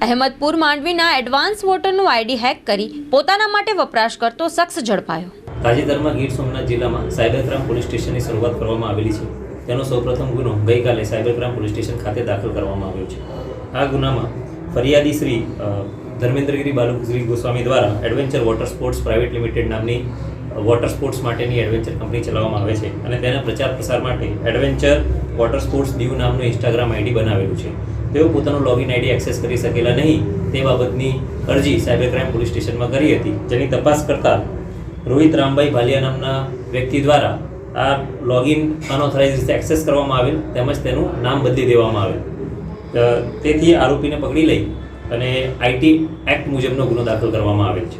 અહેમદપુર માંડવીના advance વોટરનું ID hack કરી પોતાના માટે વપરાશ કરતો શખ્સ ઝડપાયો। તાજેતરમાં ગીર સોમનાથ જિલ્લામાં સાયબર ક્રાઇમ પોલીસ સ્ટેશનની શરૂઆત કરવામાં આવેલી છે। તેનો સૌપ્રથમ ગુનો ગઈકાલે સાયબર ક્રાઇમ પોલીસ સ્ટેશન ખાતે દાખલ કરવામાં આવ્યો છે। આ ગુનામાં ફરિયાદી શ્રી ધર્મેન્દ્રગીરી બાલુશ્રી ગોસ્વામી દ્વારા adventure water sports private limited નામની વોટર સ્પોર્ટ્સ માટેની એડવેન્ચર કંપની ચલાવવામાં આવે છે અને તેના પ્રચાર પ્રસાર માટે એડવેન્ચર વોટર સ્પોર્ટ્સ દીવ નામનું ઇન્સ્ટાગ્રામ આઈડી બનાવેલું છે। તેઓ પોતાનું લોગિન આઈડી એક્સેસ કરી શકેલા નહીં તે બાબતની અરજી સાયબર ક્રાઇમ પોલીસ સ્ટેશનમાં કરી હતી, જેની તપાસ કરતા રોહિત રામભાઈ ભાલિયા નામના વ્યક્તિ દ્વારા આ લોગિન અનઓથોરાઇઝ રીતે એક્સેસ કરવામાં આવેલ તેમજ તેનું નામ બદલી દેવામાં આવેલ। તેથી આરોપીને પકડી લઈ અને આઈટી એક્ટ મુજબનો ગુનો દાખલ કરવામાં આવેલ છે।